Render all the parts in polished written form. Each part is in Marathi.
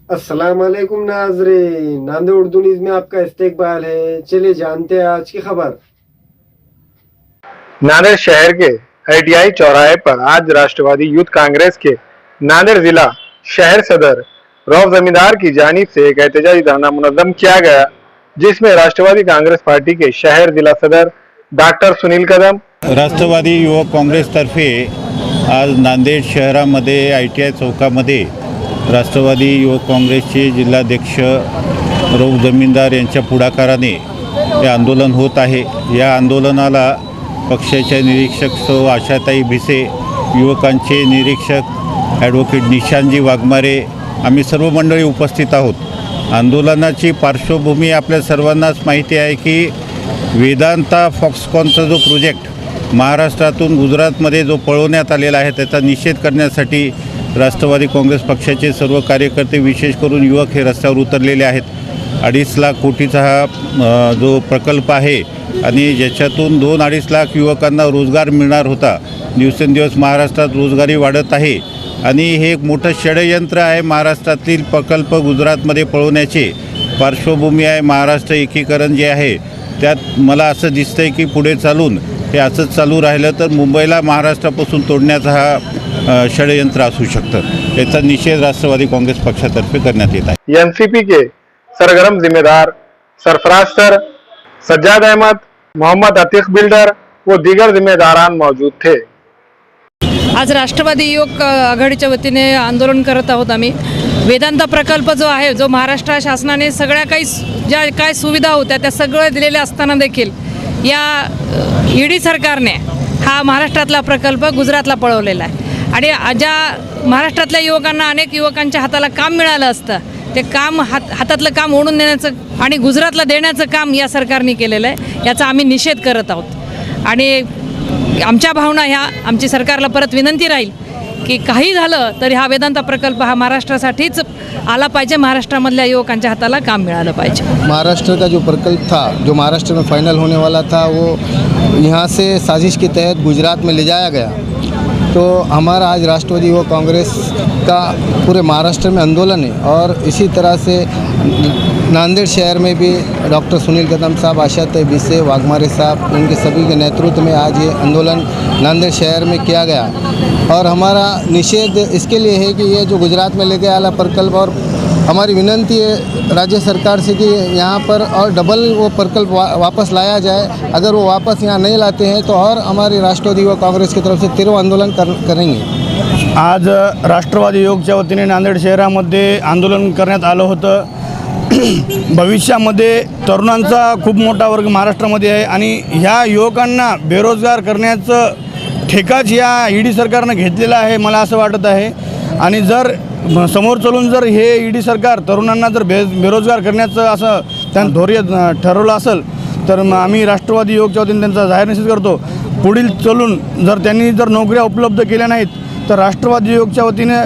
अस्सलाम वालेकुम नाजरीन, नांदेड़ उर्दू न्यूज में आपका इस्तकबाल है। चलिए जानते हैं आज की खबर। नांदेड़ शहर के ITI चौराहे पर आज राष्ट्रवादी यूथ कांग्रेस के नांदेड़ जिला शहर सदर रौफ जमींदार की जानिब से एक एहतजाजी धरना मुनज़्ज़म किया गया, जिसमें राष्ट्रवादी कांग्रेस पार्टी के शहर जिला सदर डॉक्टर सुनील कदम, राष्ट्रवादी युवक काँग्रेसतर्फे आज नांदेड शहरामध्ये ITI चौकामध्ये राष्ट्रवादी युवक काँग्रेसचे जिल्हाध्यक्ष रौफ जमीनदार यांच्या पुढाकाराने हे आंदोलन होत आहे। या आंदोलनाला पक्षाच्या निरीक्षक सौ आशाताई भिसे, युवकांचे निरीक्षक ॲडव्होकेट निशांतजी वाघमारे, आम्ही सर्व मंडळी उपस्थित आहोत। आंदोलनाची पार्श्वभूमी आपल्या सर्वांनाच माहिती आहे की वेदांता फॉक्सकॉनचा जो प्रोजेक्ट महाराष्ट्रातून गुजरातमध्ये जो पळवण्यात आलेला आहे त्याचा निषेध करण्यासाठी राष्ट्रवादी काँग्रेस पक्षाचे सर्व कार्यकर्ते, विशेष करून युवक, हे रस्त्यावर उतरलेले आहेत। 2.5 लाख कोटीचा हा जो प्रकल्प आहे आणि ज्याच्यातून 2-2.5 लाख युवकांना रोजगार मिळणार होता। दिवसेंदिवस महाराष्ट्रात रोजगारी वाढत आहे आणि हे एक मोठं षडयंत्र आहे महाराष्ट्रातील प्रकल्प गुजरातमध्ये पळवण्याचे। पार्श्वभूमी आहे महाराष्ट्र एकीकरण जे आहे, त्यात मला असं दिसतंय की पुढे चालून हे असंच चालू राहिलं तर मुंबईला महाराष्ट्रापासून तोडण्याचा हा षडयंत्र असू शकतं। याचा निषेध राष्ट्रवादी काँग्रेस पक्षातर्फे करण्यात येत आहे। NCP के सरगर्म जिम्मेदार सरफराज सर, सज्जाद अहमद, मोहम्मद अतीक बिल्डर व दीगर जिम्मेदारान मौजूद थे। आज राष्ट्रवादी युवक आघाडीच्या वतीने आंदोलन करत आहोत आम्ही। वेदांता प्रकल्प जो आहे, जो महाराष्ट्र शासनाने सगळ्या काही ज्या काय सुविधा होत्या त्या सगळं दिलेल्या असताना देखील या ED सरकारने हा महाराष्ट्रातला प्रकल्प गुजरातला पळवलेला आहे। आणि ज्या महाराष्ट्रातल्या युवकांना, अनेक युवकांच्या हाताला काम मिळालं असतं, ते काम हातातलं काम ओढून देण्याचं आणि गुजरातला देण्याचं काम या सरकारने केलेलं आहे। याचा आम्ही निषेध करत आहोत आणि आमच्या भावना ह्या, आमची सरकारला परत विनंती राहील की काही झालं तरी हा वेदांता प्रकल्प हा महाराष्ट्रासाठीच आला पाहिजे। महाराष्ट्रामधल्या युवकांच्या हाताला काम मिळालं पाहिजे। महाराष्ट्र का जो प्रकल्प था, जो महाराष्ट्र में फाइनल होने वाला था, वो यहाँ से साजिश के तहत गुजरात में ले जाया गया। तो हमारा आज राष्ट्रवादी युवक कांग्रेस का पूरे महाराष्ट्र में आंदोलन है और इसी तरह से नांदेड़ शहर में भी डॉक्टर सुनील कदम साहब, आशाताई भिसे, वाघमारे साहब, उनके सभी के नेतृत्व में आज ये आंदोलन नांदेड़ शहर में किया गया। और हमारा निषेध इसके लिए है कि ये जो गुजरात में लेके आया प्रकल्प, और हमारी विनंती है राज्य सरकार से कि यहाँ पर और डबल वो प्रकल्प वापस लाया जाए। अगर वो वापस यहाँ नहीं लाते हैं तो और हमारी राष्ट्रवादी युवक काँग्रेस की तरफ से तीव्र आंदोलन करेंगे। आज राष्ट्रवादी युवकच्या वतीने नांदेड शहरामध्ये आंदोलन करण्यात आलं होतं। भविष्यामध्ये तरुणांचा खूप मोठा वर्ग महाराष्ट्रामध्ये आहे आणि ह्या युवकांना बेरोजगार करण्याचं ठेकाच या ED सरकारनं घेतलेला आहे, मला असं वाटत आहे। आणि जर समोर चालून जर हे ED सरकार तरुणांना जर बेरोजगार करण्याचं असं त्यांनी धैर्य ठरवलं असेल तर आम्ही राष्ट्रवादी युवकच्या वतीने त्यांचा जाहीर निषेध करतो। पुढील चालून जर त्यांनी जर नोकऱ्या उपलब्ध केल्या नाहीत तर राष्ट्रवादी युवकच्या वतीने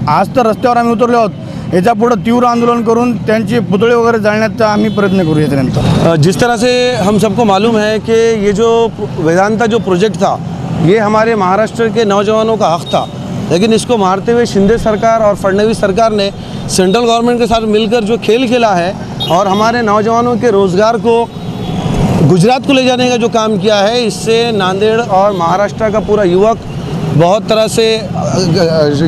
आज तर रस्त्यावर आम्ही उतरलो आहोत, याच्या पुढे तीव्र आंदोलन करून त्यांचे पुतळे वगैरे जाळण्याचा आम्ही प्रयत्न करू। याच्यानंतर जिस तरह से हम सबको मालूम है कि ये जो वेदांता जो प्रोजेक्ट था, ये हमारे महाराष्ट्र के नौजवानों का हक़ था, लेकिन इसको मारते हुए शिंदे सरकार और फडणवीस सरकार ने सेंट्रल गवर्नमेंट के साथ मिलकर जो खेल खेला है और हमारे नौजवानों के रोज़गार को गुजरात को ले जाने का जो काम किया है, इससे नांदेड़ और महाराष्ट्र का पूरा युवक बहुत तरह से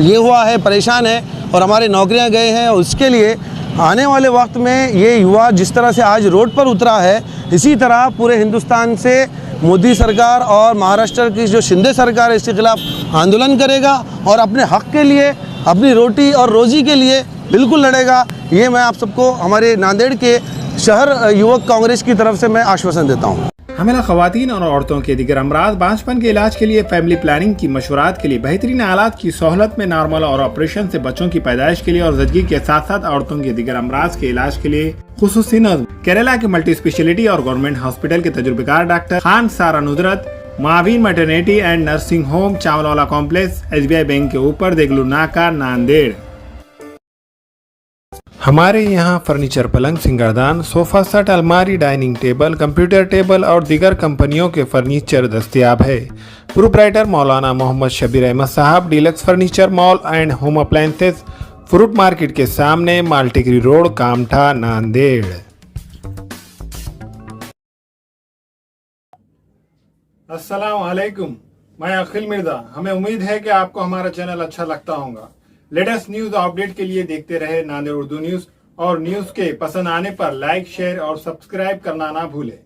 ये हुआ है, परेशान है और हमारे नौकरियां गए हैं। और इसके लिए आने वाले वक्त में ये युवा जिस तरह से आज रोड पर उतरा है, इसी तरह पूरे हिंदुस्तान से मोदी सरकार और महाराष्ट्र की जो शिंदे सरकार है इसके खिलाफ आंदोलन करेगा और अपने हक़ के लिए, अपनी रोटी और रोज़ी के लिए बिल्कुल लड़ेगा। ये मैं आप सबको हमारे नांदेड़ के शहर युवक कांग्रेस की तरफ से मैं आश्वासन देता हूँ। हमें ख़वातीन और औरतों के दिगर अमराज, बांझपन के इलाज के लिए, फैमिली प्लानिंग की मशवरात के लिए, बेहतरीन आलात की सहूलत में, नॉर्मल और ऑपरेशन से बच्चों की पैदाइश के लिए और ज़चगी के साथ साथ औरतों के दिगर अमराज के इलाज के लिए खुसूसी नज़्म केरला के मल्टी स्पेशलिटी और गवर्नमेंट हॉस्पिटल के तजुर्बेकार डॉक्टर खान सारा नुजरत, मावीन maternity and nursing home, Chawalwala complex, SBI bank के ऊपर, देगलू नाका, नांदेड़। हमारे यहाँ फर्नीचर, पलंग, सिंगारदान, सोफा सेट, अलमारी, डाइनिंग टेबल, कंप्यूटर टेबल और दीगर कंपनियों के फर्नीचर दस्तयाब है। Proprietor Maulana Mohammed Shabbir Ahmed Sahab, deluxe furniture mall and home appliances, fruit market के सामने, मालटेकरी रोड, कामठा, नांदेड़। अस्सलाम वालेकुम, मैं अखिल मिर्जा। हमें उम्मीद है कि आपको हमारा चैनल अच्छा लगता होगा। लेटेस्ट न्यूज अपडेट के लिए देखते रहे नांदेड़ उर्दू न्यूज, और न्यूज के पसंद आने पर लाइक, शेयर और सब्सक्राइब करना ना भूलें।